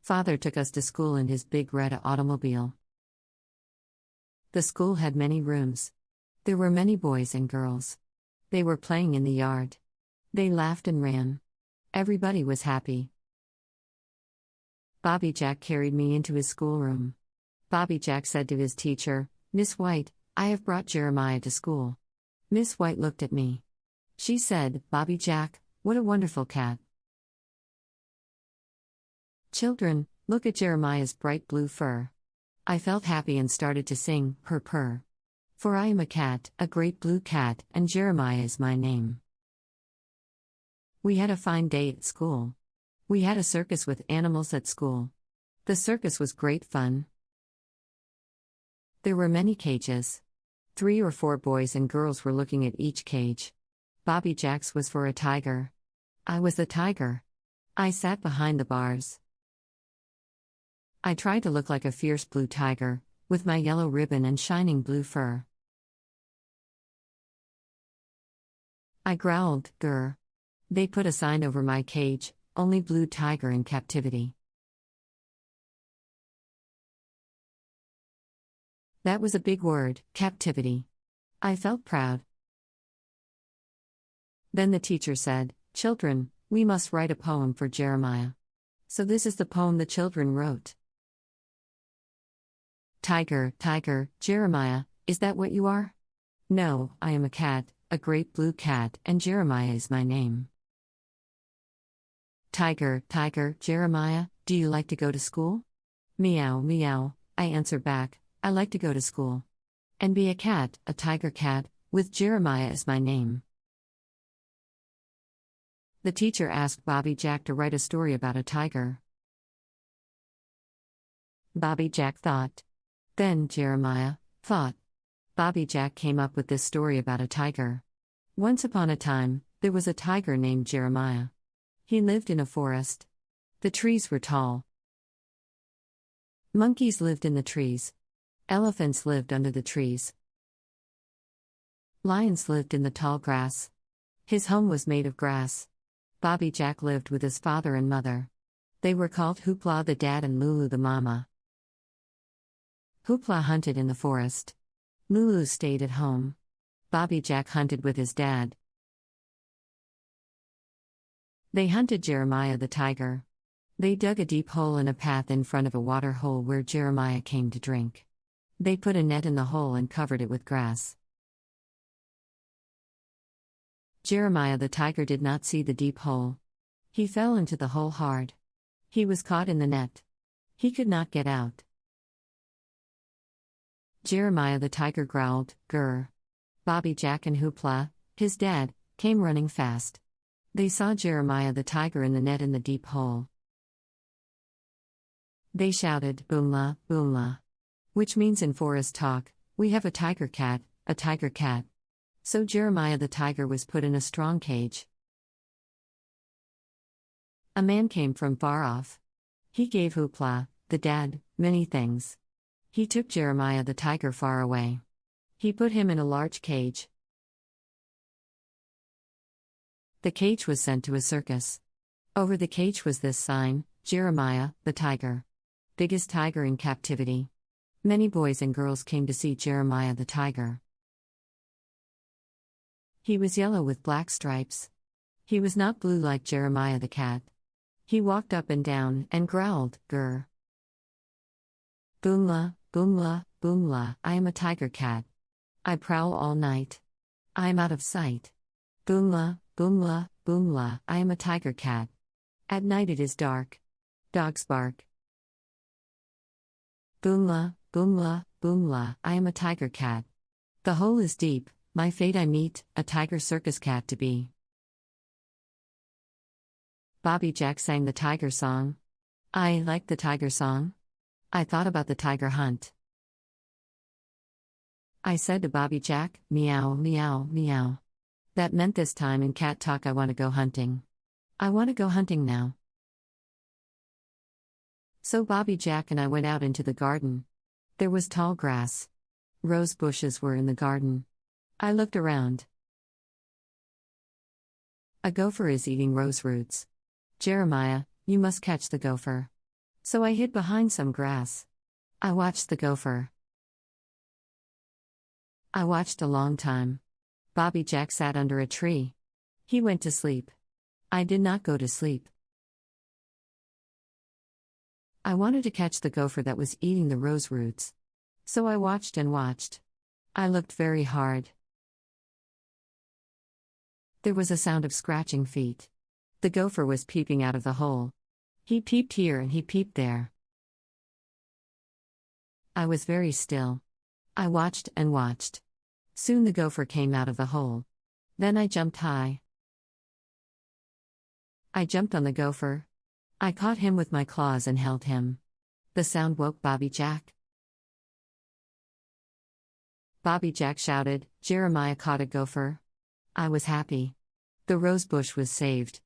Father took us to school in his big red automobile. The school had many rooms. There were many boys and girls. They were playing in the yard. They laughed and ran. Everybody was happy. Bobby Jack carried me into his schoolroom. Bobby Jack said to his teacher, "Miss White, I have brought Jeremiah to school." Miss White looked at me. She said, "Bobby Jack, what a wonderful cat." Children, look at Jeremiah's bright blue fur. I felt happy and started to sing, purr purr. For I am a cat, a great blue cat, and Jeremiah is my name. We had a fine day at school. We had a circus with animals at school. The circus was great fun. There were many cages. 3 or 4 boys and girls were looking at each cage. Bobby Jack's was for a tiger. I was the tiger. I sat behind the bars. I tried to look like a fierce blue tiger, with my yellow ribbon and shining blue fur. I growled, grr. They put a sign over my cage, "Only blue tiger in captivity." That was a big word, captivity. I felt proud. Then the teacher said, "Children, we must write a poem for Jeremiah." So this is the poem the children wrote. Tiger, tiger, Jeremiah, is that what you are? No, I am a cat, a great blue cat, and Jeremiah is my name. Tiger, tiger, Jeremiah, do you like to go to school? Meow, meow, I answer back, I like to go to school. And be a cat, a tiger cat, with Jeremiah as my name. The teacher asked Bobby Jack to write a story about a tiger. Bobby Jack thought. Then Jeremiah thought. Bobby Jack came up with this story about a tiger. Once upon a time, there was a tiger named Jeremiah. He lived in a forest. The trees were tall. Monkeys lived in the trees. Elephants lived under the trees. Lions lived in the tall grass. His home was made of grass. Bobby Jack lived with his father and mother. They were called Hoopla the dad and Lulu the mama. Hoopla hunted in the forest. Lulu stayed at home. Bobby Jack hunted with his dad. They hunted Jeremiah the tiger. They dug a deep hole in a path in front of a water hole where Jeremiah came to drink. They put a net in the hole and covered it with grass. Jeremiah the tiger did not see the deep hole. He fell into the hole hard. He was caught in the net. He could not get out. Jeremiah the tiger growled, grr. Bobby Jack and Hoopla, his dad, came running fast. They saw Jeremiah the tiger in the net in the deep hole. They shouted, boomla, boomla. Which means in forest talk, we have a tiger cat, a tiger cat. So Jeremiah the tiger was put in a strong cage. A man came from far off. He gave Hoopla, the dad, many things. He took Jeremiah the tiger far away. He put him in a large cage. The cage was sent to a circus. Over the cage was this sign, Jeremiah, the tiger. Biggest tiger in captivity. Many boys and girls came to see Jeremiah the tiger. He was yellow with black stripes. He was not blue like Jeremiah the cat. He walked up and down and growled, grr. Boomla, boomla, boomla, I am a tiger cat. I prowl all night. I am out of sight. Boomla, boomla, boomla, I am a tiger cat. At night it is dark. Dogs bark. Boomla, boomla, boomla, I am a tiger cat. The hole is deep, my fate I meet, a tiger circus cat to be. Bobby Jack sang the tiger song. I liked the tiger song. I thought about the tiger hunt. I said to Bobby Jack, meow, meow, meow. That meant this time in cat talk I want to go hunting. I want to go hunting now. So Bobby Jack and I went out into the garden. There was tall grass. Rose bushes were in the garden. I looked around. A gopher is eating rose roots. Jeremiah, you must catch the gopher. So I hid behind some grass. I watched the gopher. I watched a long time. Bobby Jack sat under a tree. He went to sleep. I did not go to sleep. I wanted to catch the gopher that was eating the rose roots. So I watched and watched. I looked very hard. There was a sound of scratching feet. The gopher was peeping out of the hole. He peeped here and he peeped there. I was very still. I watched and watched. Soon the gopher came out of the hole. Then I jumped high. I jumped on the gopher. I caught him with my claws and held him. The sound woke Bobby Jack. Bobby Jack shouted, "Jeremiah caught a gopher." I was happy. The rose bush was saved.